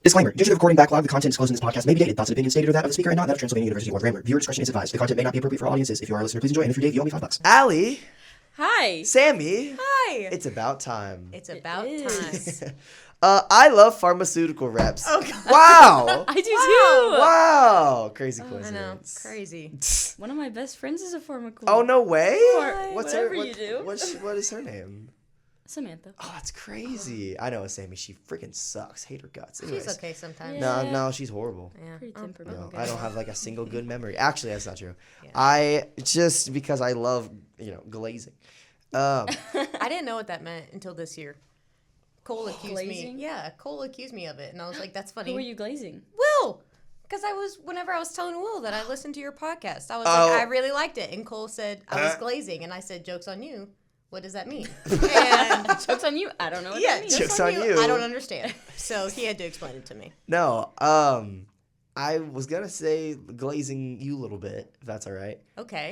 Disclaimer. Due to the recording backlog, the content disclosed in this podcast may be dated. Thoughts and opinions stated are that of the speaker and not that of Transylvania University or Rambler. Viewer discretion is advised. The content may not be appropriate for all audiences. If you are a listener, please enjoy. And if you're Dave, you owe me $5. Allie. Hi. Sammy. Hi. It's about time. It's about time. I love pharmaceutical reps. Oh, God. Wow. I do too. Wow. Crazy I know. coincidence. Crazy. One of my best friends is a pharmacool. Oh, no way? What's whatever you do. What is her name? Samantha. Oh, that's crazy. I know a Sammy. She freaking sucks. Hate her guts. Anyways. She's okay sometimes. Yeah. No, she's horrible. Yeah. Pretty No, temperamental. I don't have like a single good memory. Actually, that's not true. Yeah. I just because I love glazing. I didn't know what that meant until this year. Cole accused Glazing? me. Yeah, Cole accused me of it, and I was like, "That's funny." Who were you glazing? Will, because whenever I was telling Will that I listened to your podcast, I was Oh. like, I really liked it, and Cole said I was glazing, and I said, "Joke's on you." What does that mean? And Joke's on you. I don't know what yeah, that means. joke's Joke's on you. I don't understand. So he had to explain it to me. No, I was gonna say glazing you a little bit, if that's all right. Okay.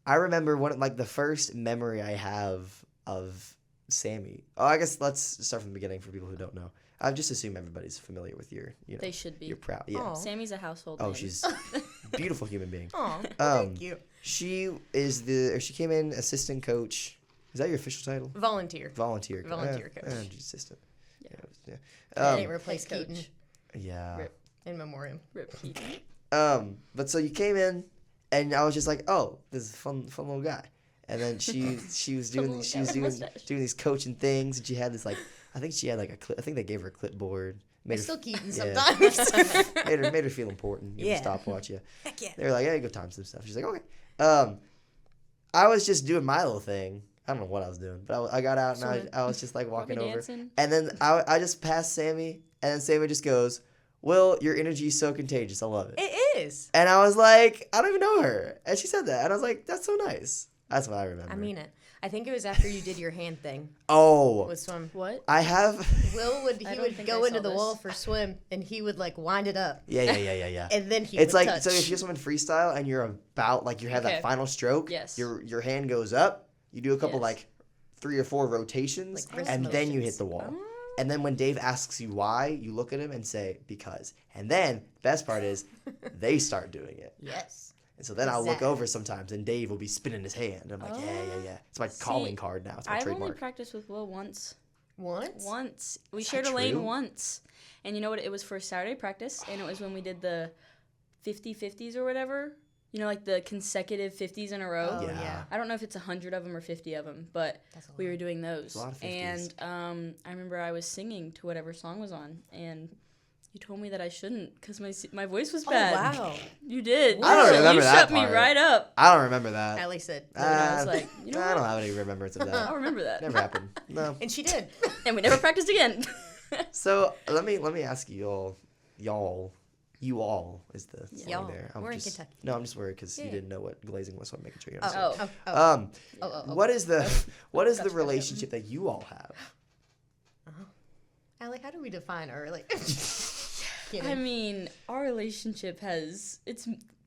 I remember the first memory I have of Sammy. Oh, I guess let's start from the beginning for people who don't know. I just assume everybody's familiar with your, They should be. You're proud, yeah. Aw. Sammy's a household Oh, name. she's a beautiful human being. Oh, thank you. She came in assistant coach. Is that your official title? Volunteer. Volunteer Volunteer coach. Assistant. Yeah. I didn't replace head coach. Keaton Yeah. Rip. in memoriam. Rip Keaton. But so you came in, and I was just like, oh, this is a fun little guy. And then she was doing these coaching things, and she had this I think she had I think they gave her a clipboard. It's still Keaton yeah. sometimes. made her feel important. Yeah. Stopwatch. Yeah. Heck yeah. They were like, hey, go time some stuff. She's like, okay. I was just doing my little thing. I don't know what I was doing, but I got out and I was just walking over, dancing. and then I just passed Sammy, and then Sammy just goes, "Will, your energy is so contagious. I love it." It is. And I was like, I don't even know her, and she said that, and I was like, that's so nice. That's what I remember. I mean it. I think it was after you did your hand thing Oh, with swim. What? I have. Will would I don't would think go I into saw the this. wall for swim, and he would wind it up, Yeah. and then he It's would like touch. so if you're swimming freestyle and you're about you have that Okay. final stroke. Yes. Your hand goes up. You do a couple Yes. 3 or 4 rotations, wrist and then you motions. hit the wall. And then when Dave asks you why, you look at him and say, because. And then, best part is, they start doing it. Yes. And so then I'll look Exactly. over sometimes, and Dave will be spinning his hand. I'm like, yeah. It's my calling card now. It's my I've only trademark. practiced with Will once. Once? We Is shared that a lane true? once. And you know what? It was for Saturday practice, and it was when we did the 50-50s or whatever. You know, the consecutive 50s in a row. Oh, Yeah. yeah. I don't know if it's 100 of them or 50 of them, but That's a we lot. were doing those. a lot of 50s. And I remember I was singing to whatever song was on, and you told me that I shouldn't because my voice was bad. Oh, wow. You did. I don't You remember that shut me part. right up. I don't remember that. Allie said. I was like, you know I don't what? have any remembrance of I'll that. remember that. Never happened. No. And she did. And we never practiced again. So let me ask you all is the thing Y'all. there. We're in just, Kentucky. No, I'm just worried because you Yeah. didn't know what glazing was, so I'm making sure you understand. Oh. What is the Gotcha. relationship that you all have? Allie, how do we define our I mean, our relationship has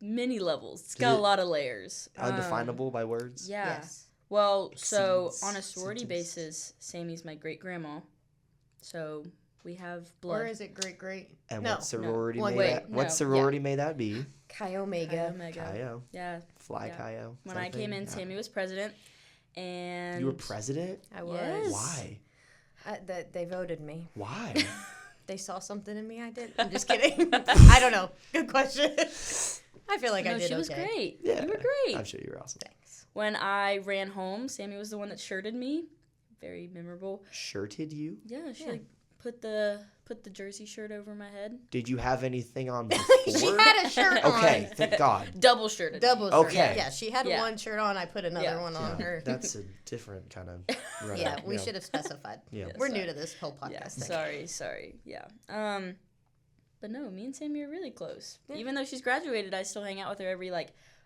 many levels. It's got a lot of layers. Undefinable by words? Yeah. Yes. Well, so Exceeds on a sorority sentence. basis, Sammy's my great grandma. So we have blood. Or is it great? And No. what sorority One- may wait, that what no, sorority may that be? Chi Omega. Omega. Chi-O. Yeah. Fly Yeah. Chi-O. When I came in, Sammy was president, and You were president? I was. Yes. Why? They voted me. Why? They saw something in me I did. I'm just kidding. I don't know. Good question. I feel like I No, did she was okay. great. Yeah. You were great. I'm sure you were awesome. Thanks. When I ran home, Sammy was the one that shirted me. Very memorable. Shirted you? Yeah, she Yeah. put the jersey shirt over my head. Did you have anything on She before? had a shirt on. Okay, thank God. Double shirted. Double shirt. Okay. Yeah, she had Yeah. one shirt on. I put another Yeah. one on Yeah, her. that's a different kind of run. Yeah, we should have specified. Yeah. We're sorry. new to this whole Yeah, podcast thing. sorry. Yeah. But no, me and Sammy are really close. Yeah. Even though she's graduated, I still hang out with her every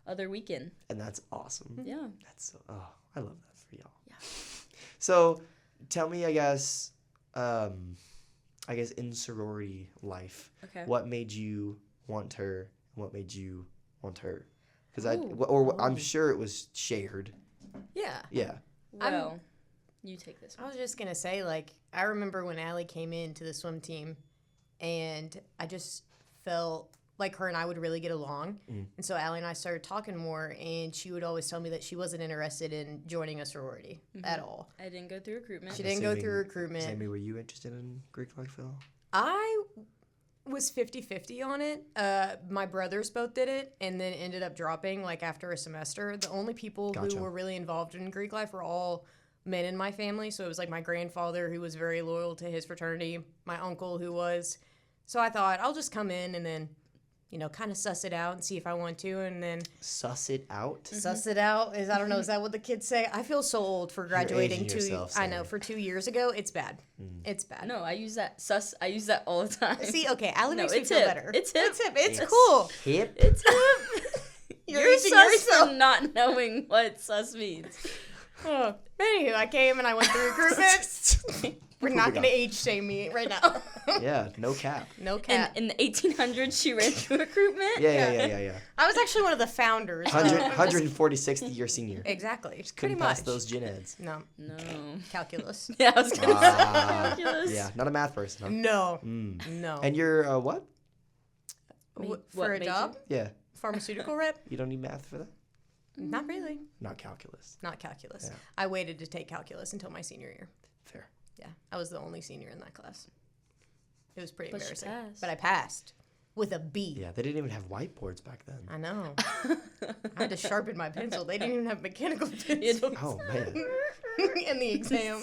other weekend. And that's awesome. Yeah. That's so, I love that for y'all. Yeah. So, tell me, I guess in sorority life, Okay. what made you want her? What made you want her? Because Ooh. I'm sure it was shared. Yeah. Yeah. Well, you take this I one. was just going to say, I remember when Allie came into the swim team, and I just felt like her and I would really get along. And so Allie and I started talking more, and she would always tell me that she wasn't interested in joining a sorority at all. I didn't go through recruitment. She didn't go through recruitment. Sammy, were you interested in Greek life, Phil? I was 50-50 on it. My brothers both did it and then ended up dropping like after a semester. The only people who were really involved in Greek life were all men in my family. So it was like my grandfather, who was very loyal to his fraternity, my uncle, who was. So I thought I'll just come in and then, kind of suss it out and see if I want to, and then Suss it out. Suss it out is, I don't know, is that what the kids say? I feel so old for graduating aging yourself, I know, Sammy. for 2 years ago. It's bad. It's bad. No, I use that all the time. See, okay, Allie makes me it's feel hip. better. It's hip. It's hip. It's Yes. cool. Hip. It's hip. You're aging sus yourself. for not knowing what sus means. Oh. Anywho, I came and I went through recruitment. We're not going to age shame me right now. Yeah, no cap. No cap. In the 1800s, she ran through recruitment. Yeah. I was actually one of the founders. 146th year senior. Exactly. Pretty Couldn't much. pass those gen eds. No. No. Calculus. Yeah, I was gonna say calculus. Yeah, not a math person, huh? No. No. And you're what? What For a major? job? Yeah, Pharmaceutical rep? you don't need math for that? Not really. Not calculus. Not calculus. Yeah. I waited to take calculus until my senior year. Fair. Yeah. I was the only senior in that class. It was pretty But she embarrassing. passed. But I passed with a B. Yeah, they didn't even have whiteboards back then. I know. I had to sharpen my pencil. They didn't even have mechanical pencils Oh, man. in the exam.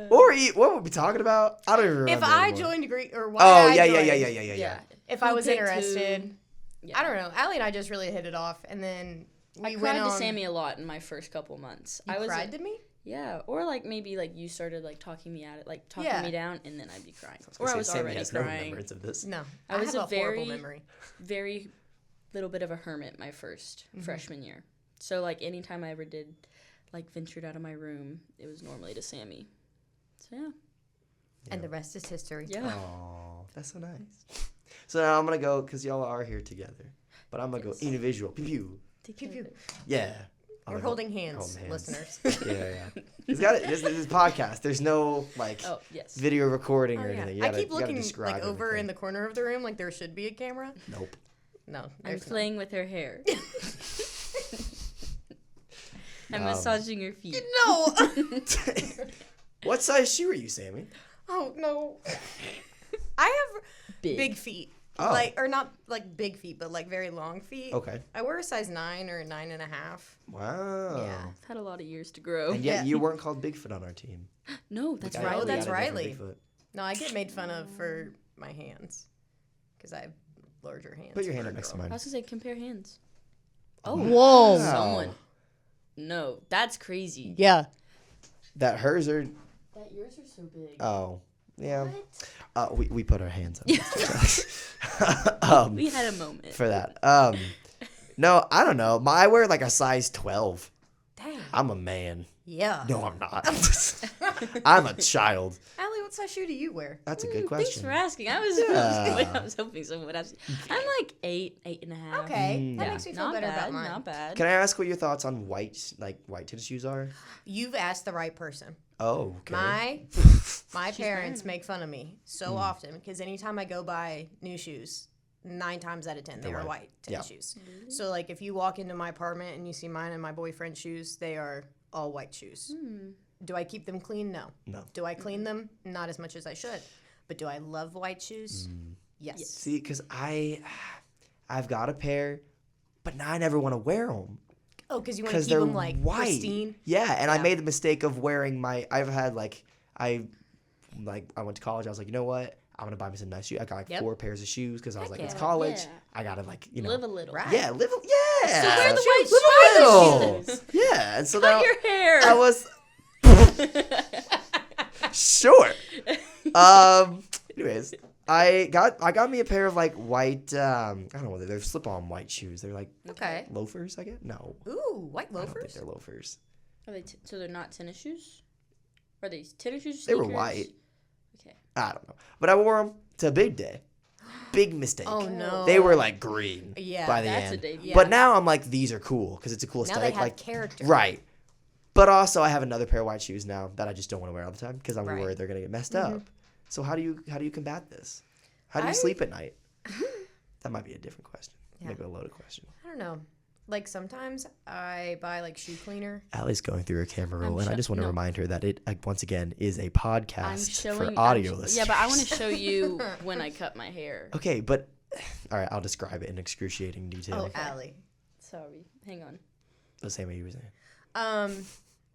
What were we talking about? I don't even remember If I anymore. joined Greek, or why Oh, I yeah. joined, Yeah. if I Who was picked who? interested, Yeah. I don't know. Allie and I just really hit it off, and then we I went cried on. to Sammy a lot in my first couple months. You I was cried to me? Yeah, or like maybe like you started like talking me at it, like talking Yeah. me down, and then I'd be crying, Or or I was Sammy already has no crying. remembrance of this. No, I was have a a horrible very- memory. Very little bit of a hermit my first freshman year. So like anytime I ever did like ventured out of my room, it was normally to Sammy. So yeah. And the rest is history. Yeah. Oh, that's so nice. So now I'm going to go, because y'all are here together, but I'm going to go individual. Pew, pew. Pew, pew. Yeah. We're holding hands, listeners. Yeah. This is podcast. There's no, like, Oh yes. video recording Oh, or yeah. anything. You I gotta- keep you gotta looking describe like over everything. in the corner of the room like there should be a camera. Nope. No, I'm there's playing with her hair. I'm Um, massaging her feet. no. What size shoe are you, Sammy? Oh no. I have big feet. Oh. Like, or not like big feet, but like very long feet. Okay. I wear a size 9 or a 9.5. Wow. Yeah. I've had a lot of years to grow. And yet Yeah. you weren't called Bigfoot on our team. No, that's I right. Oh, we that's got a different Riley. Bigfoot. No, I get made fun of for my hands because I have larger hands. Put your hand for up a next to girl. I mine. was gonna say compare hands. Oh, Whoa. someone. No, that's crazy. Yeah. That hers are. That yours are so big. Oh. Yeah. What? We put our hands up next to each other. We had a moment. For that. No, I don't know. I wear like a size 12. Damn. I'm a man. Yeah. No, I'm not. I'm a child. Allie, what size shoe do you wear? That's a good Thanks question. for asking. I was, Yeah. I was hoping someone would ask. I'm like 8.5. Okay. That Yeah. makes me feel Not better bad. about mine. Not bad. Can I ask what your thoughts on white tennis shoes are? You've asked the right person. Oh, okay. My parents make fun of me so often because anytime I go buy new shoes, 9 times out of 10 they are white tennis shoes. So like if you walk into my apartment and you see mine and my boyfriend's shoes, they are all white shoes. Do I keep them clean? No. No. Do I clean them? Not as much as I should. But do I love white shoes? Yes. See, because I've got a pair, but now I never want to wear them. Oh, because you want to Because keep they're them like white. pristine. Yeah, and I Yeah. made the mistake of wearing I went to college. I was like, you know what? I'm gonna buy me some nice shoes. I got like 4 pairs of shoes because I was like, it's yeah. college. Yeah. I gotta Live a little. Right. Yeah, yeah. So wear the white Live a little. shoes. Yeah, and so Cut now your hair. I was sure. Anyways, I got me a pair of like white. I don't know. They're slip-on white shoes. They're like Okay. loafers. I guess no. Ooh, white I don't think loafers. they're loafers. Are they so they're not tennis shoes? Are they tennis shoes? They were sneakers? white. Okay. I don't know, but I wore them to a big day. Big mistake. Oh no. They were like green Yeah, by the That's end. a day. Yeah. But now I'm like, these are cool because it's a cool Now aesthetic. they have like character. right. But also, I have another pair of white shoes now that I just don't want to wear all the time because I'm Right. worried they're gonna get messed up. So how do you combat this? How do you sleep at night? That might be a different question. Yeah. Maybe a loaded question. I don't know. Like sometimes I buy like shoe cleaner. Allie's going through her camera roll, and I just want to no. remind her that it once again is a I'm podcast showing for audio listeners. Yeah, but I want to show you when I cut my hair. Okay, but all right, I'll describe it in excruciating detail. Oh, Allie. Sorry, hang on. The same way you were saying.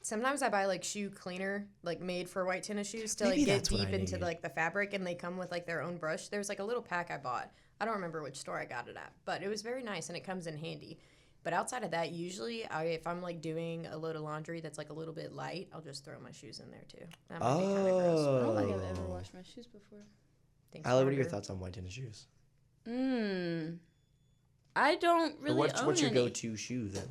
Sometimes I buy like shoe cleaner, like made for white tennis shoes to Maybe like get that's what deep I into need. like the fabric, and they come with like their own brush. There's like a little pack I bought. I don't remember which store I got it at, but it was very nice and it comes in handy. But outside of that, usually if I'm like doing a load of laundry that's like a little bit light, I'll just throw my shoes in there too. That might be kind of gross. I don't think Oh. I've ever washed my shoes before. Thanks, Allie, what are your Carter. thoughts on white tennis shoes? I don't really What's your own any. go-to shoe then?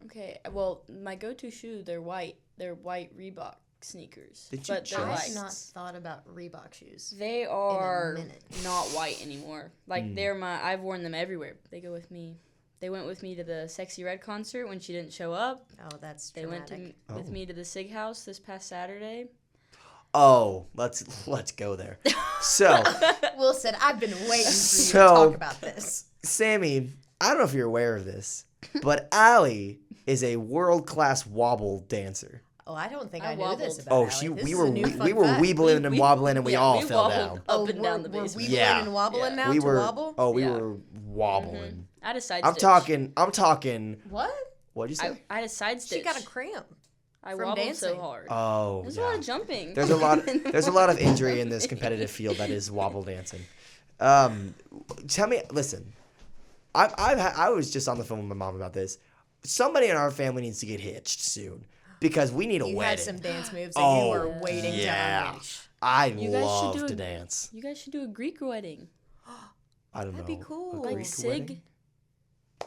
Okay, well, my go-to shoe, they're white. They're white Reebok sneakers. Did you but they're just- light. I've not thought about Reebok shoes. They are minute. not white anymore. Like I've worn them everywhere. They go with me. They went with me to the Sexy Red concert when she didn't show up. Oh, that's They dramatic. went with me to the Sig House this past Saturday. Oh, let's go there. So, Wilson, I've been waiting for you to So- talk about this. Sammy, I don't know if you're aware of this, but Allie is a world-class wobble dancer. Oh, I don't think I I knew this wobbled. about Oh, Allie. This we is were a new fun we were fact. weebling and wobbling, and we all fell wobbled down. up and down the we're basement. weebling Yeah. and wobbling now We to were wobble? we Yeah. were wobbling. I had a side I'm stitch. talking. What? What'd you say? I had a side stitch. She got a cramp. I from wobbled dancing. so hard. Oh, There's yeah. a lot of jumping. There's a lot of injury in this competitive field that is wobble dancing. Tell me, listen. I was just on the phone with my mom about this. Somebody in our family needs to get hitched soon because we need a You wedding. had some dance moves that Oh, you were waiting yeah. to unleash. I You guys should love do to a- dance. You guys should do a Greek wedding. I don't know. That'd be cool. a Like Like Greek wedding? Sig.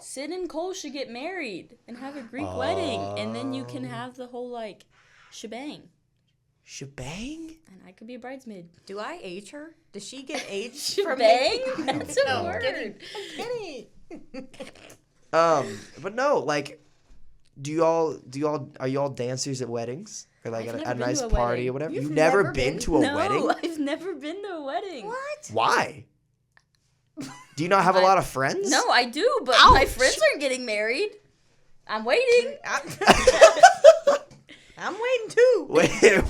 Sid and Cole should get married and have a Greek wedding, and then you can have the whole like shebang. Shebang? And I could be a bridesmaid. Do I age her? Does she get aged Shebang? from me? That's a No, word. I'm kidding. But no, like, are y'all dancers at weddings or like I've at never a been nice to a party wedding. or whatever? You've You've never never been been? to a No, wedding? I've never been to a wedding. What? Why? Do you not have a lot of friends? No, I do, but my friends aren't getting married. I'm waiting. I'm waiting too.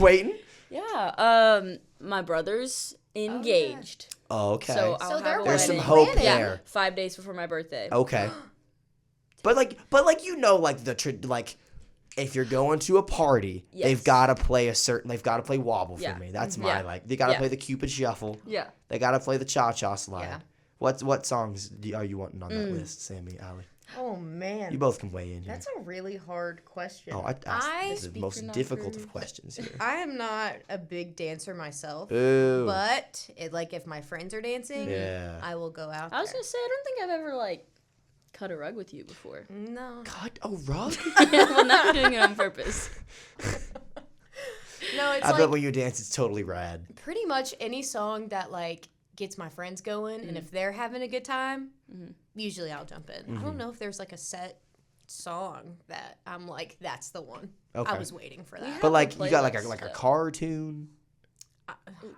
Waiting. Yeah. My brother's engaged. Oh, okay. So I'll So have they're a There's some wedding. hope planning. Yeah, there. 5 days before my birthday. Okay. But like you know, like like if you're going to a party, Yes. they've got to play wobble for Yeah. me. That's Mhm. my Yeah. like. They got to Yeah. play the Cupid Shuffle. Yeah. They got to play the Cha Cha Slide. Yeah. What songs are you wanting on that list, Sammy, Allie? Oh man. You both can weigh in here. That's a really hard question. Oh, I asked the Speaker most difficult of knockers. questions here. I am not a big dancer myself, Ooh. but if my friends are dancing, Yeah. I will go out I was there. gonna say I don't think I've ever like cut a rug with you before. No. Cut a rug? Well, not doing it on purpose. No, it's I like bet when you dance, it's totally rad. pretty much any song that like gets my friends going, and if they're having a good time, usually I'll jump in. I don't know if there's like a set song that I'm like, that's the one. Okay. I was waiting for that. have But a like you got like playlist, a though. cartoon.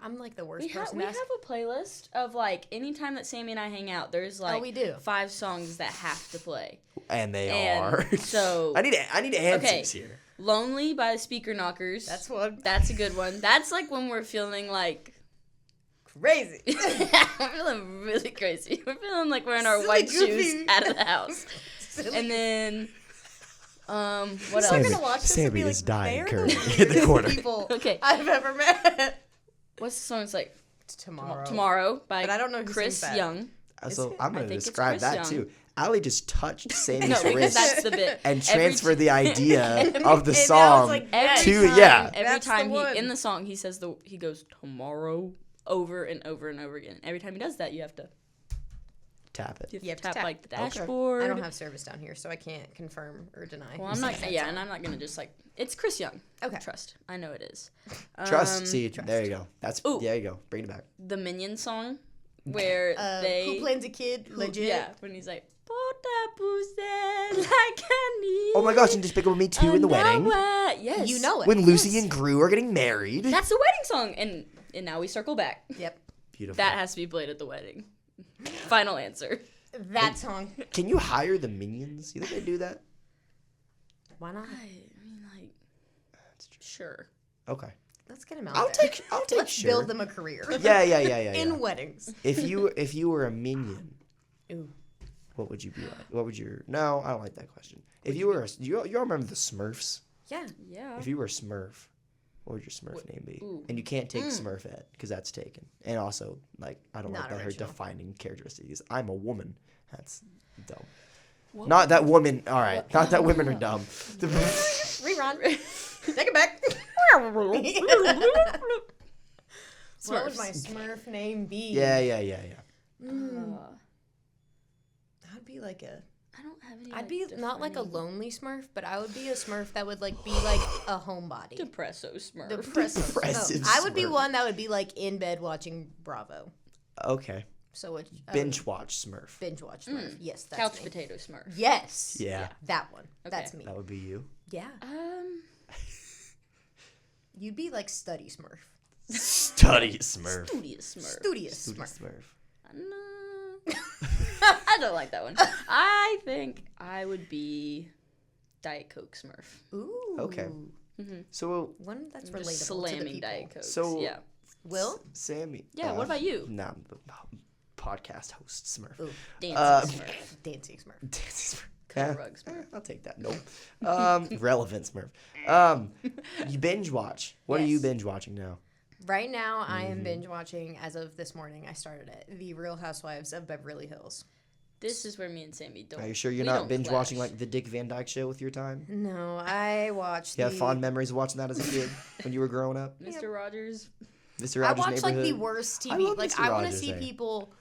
I'm like the worst We have person to ask. a playlist of like anytime that Sammy and I hang out, there's like we do. 5 songs that have to play. And they And are. so- I need answers Okay. here. Lonely by the Speaker Knockers. That's one. That's a good one. That's like when we're feeling like Crazy. we're feeling really crazy. We're feeling like we're in our Silly white goofy. shoes out of the house. And then what Sammy- else? gonna watch this Sammy and be is like, dying "They're currently the in the corner." weirdest people Okay. I've ever met. What's the song? It's like Tomorrow. Tomorrow by But I don't know who Chris sings that. Young. So I'm I going to think it's describe Chris that Young. too. Allie just touched Sammy's No, because wrist that's the bit. and Every transferred the idea of the And I was song like, Every to time, yeah. Every That's the time one. he in the song he says he goes tomorrow over and over and over again. Every time he does that, you have to Tap it. You have to tap tap. like the Okay. dashboard. I don't have service down here, so I can't confirm or deny. Well, I'm not. Yeah, and I'm not gonna just like. It's Chris Young. Okay. Trust. I know it is. Trust. See, there you go. Ooh. There you go. Bring it back. The Minion song, where Who plans a kid? Legit. Yeah, when he's like, "Put that pussy like I need." Oh my gosh! And Despicable Me 2 in the wedding Yes. You know it. when Lucy and Gru are getting married. That's the wedding song, and And now we circle back. Yep. Beautiful. That has to be played at the wedding. Final answer. That song. Can you hire the minions? You think they do that? Why not? I mean, like, sure. Okay. Let's get him out I'll there. take Let's sure. build them a career. Yeah. In weddings. If you were a minion, Ooh. what would you be like? What would your... No, I don't like that question. If you were you all remember the Smurfs? Yeah. Yeah. If you were a Smurf, what would your Smurf name be? Ooh. And you can't take Smurfette because that's taken. And also, like, I don't Not like that her original. defining characteristics. I'm a woman. That's dumb. What? Not that woman. All right. Not that women are dumb. Rerun. Take it back. What would my Smurf name be? Yeah. I'd be like a... I don't have any. I'd be not like a lonely Smurf, but I would be a Smurf that would like be like a homebody. Depresso Smurf. Depressive I would be Smurf. one that would be like in bed watching Bravo. Okay. So it Binge watch Smurf. binge watch Smurf. Yes, that's Couch me. potato Smurf. Yes. Yeah. That one. Okay. That's me. That would be you. Yeah. You'd be like study Smurf. Study Smurf. Studious Smurf. Studious Study Smurf. Smurf. No. I don't like that one. I think I would be Diet Coke Smurf. Ooh. Okay. So, One that's I'm relatable just to the slamming people. Diet Coke. So- yeah. Will? Sammy. Yeah, what about you? Nah, I'm the podcast host Smurf. Ooh. Dancing Smurf. Dancing Smurf. Dancing Smurf. Cuddle rug Smurf. I'll take that. Nope. Relevant Smurf. You binge watch. What are you Yes. binge watching now? Right now, I am binge watching, as of this morning, I started it, The Real Housewives of Beverly Hills. This is where me and Sammy don't. Are you sure you're we not don't binge watching clash. like the Dick Van Dyke Show with your time? No, I watched You have fond memories of watching that as a kid when you were growing up? Mr. Rogers? Mr. I Rogers' watch like the Neighborhood? worst I TV. love Like Mr. I want to Rogers see there. people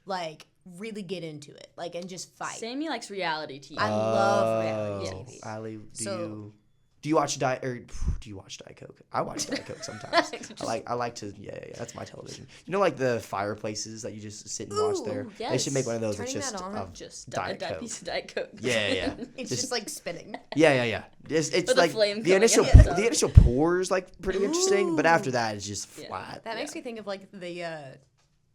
like really get into it, like and just fight. Sammy likes reality TV. I love reality Oh, TV. Allie, So- do you watch Diet Coke? I watch Diet Coke sometimes. I like to that's my television. You know, like the fireplaces that you just sit and watch there. Ooh, They should make one of those. Turning It's just that on. Just Diet a Coke. piece of Diet Coke. Yeah. It's just like spinning. Yeah. It's With a like flame the coming initial out the top. the initial pour is like pretty interesting, but after that it's just Yeah. flat. That makes me think of like the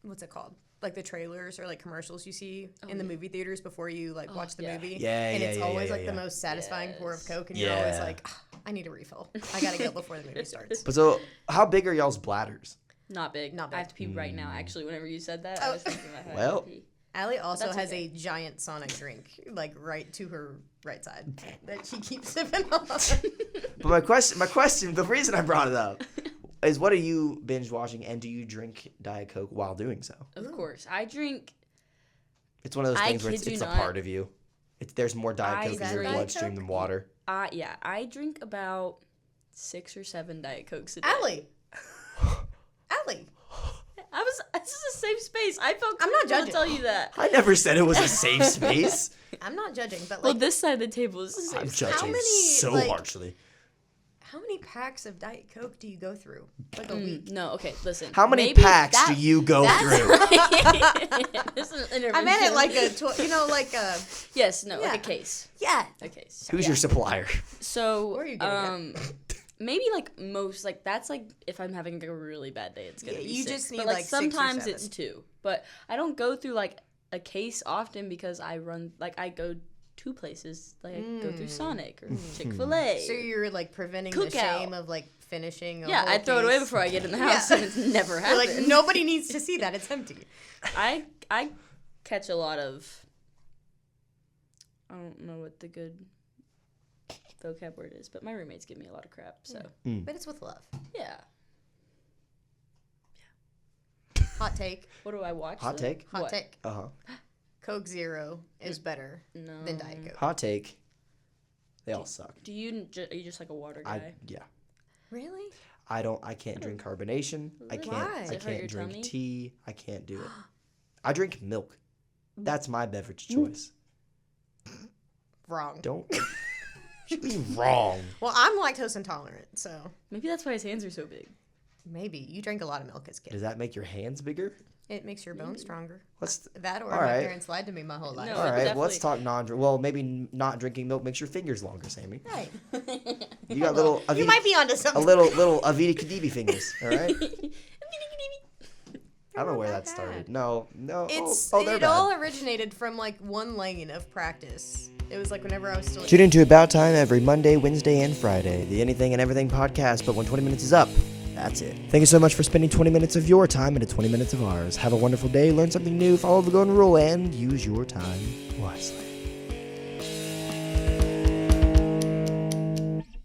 what's it called? Like the trailers or like commercials you see in the movie theaters before you like watch the yeah. movie. Yeah, And yeah, it's yeah, always yeah, like yeah. the most satisfying pour of Yes. Coke, and you're always Yeah. like, I need a refill. I gotta go before the movie starts. But so, how big are y'all's bladders? Not big. Not I have big. to pee right now. Actually, whenever you said that, Oh. I was thinking I had Well. to pee. Allie also that's has okay. a giant Sonic drink, like right to her right side, that she keeps sipping on. But my question, the reason I brought it up is, what are you binge watching, and do you drink Diet Coke while doing so? Of course, I drink. It's one of those I things where kid it's you a not. part of you. There's more Diet I Coke in your drink- bloodstream Diet than Coke? water. Yeah, I drink about 6 or 7 Diet Cokes a day. Allie, Allie, This is a safe space. I felt I'm not comfortable to judging. tell you that. I never said it was a safe space. I'm not judging, but Well, like, this side of the table is a safe I'm space. judging many, so like- harshly. how many packs of Diet Coke do you go through? Like a week. No, okay, listen. How many maybe packs that- do you go through? This is an I meant it intervention. like like a Yes, no, Yeah. like a case. yeah. A case. Who's your supplier? So, Where are you getting maybe like most, like that's like if I'm having like a really bad day, it's gonna Yeah, be you 6. just need, but like, like, 6 or sometimes 7. it's 2. But I don't go through like a case often because I go 2 places. Like I go through Sonic or Chick-fil-A. So you're like preventing the Cookout. shame of like finishing. Yeah, I throw it away before I get in the house, Yeah. and it's never You're happened. like nobody needs to see that. It's empty. I catch a lot of. I don't know what the good vocab word is, but my roommates give me a lot of crap. So But it's with love. yeah. Hot take. What do I watch? Hot though? take? Hot What? take. Uh-huh. Coke Zero is better No. than Diet Coke. Hot take. They all suck. Do you? Are you just like a water guy? Yeah. Really? I can't drink carbonation. I Really? can't Why? Does I it hurt your can't drink tummy? tea. I can't do it. I drink milk. That's my beverage choice. Wrong. Don't should be wrong. Well, I'm lactose intolerant, so Maybe that's why his hands are so big. maybe you drank a lot of milk as a kid. Does that make your hands bigger? It makes your bones stronger. Let's That or All my right. parents lied to me my whole life. No. all right. definitely- Let's talk well, maybe not drinking milk makes your fingers longer, Sammy. Right. You got little You might be onto a something. little Avita Kedivy fingers. All right. I don't know where that started. No. It all originated from like one lane of practice. It was like whenever I was still. Tune into About Time every Monday, Wednesday, and Friday. The Anything and Everything podcast, but when 20 minutes is up, that's it. Thank you so much for spending 20 minutes of your time into 20 minutes of ours. Have a wonderful day, learn something new, follow the golden rule, and use your time wisely.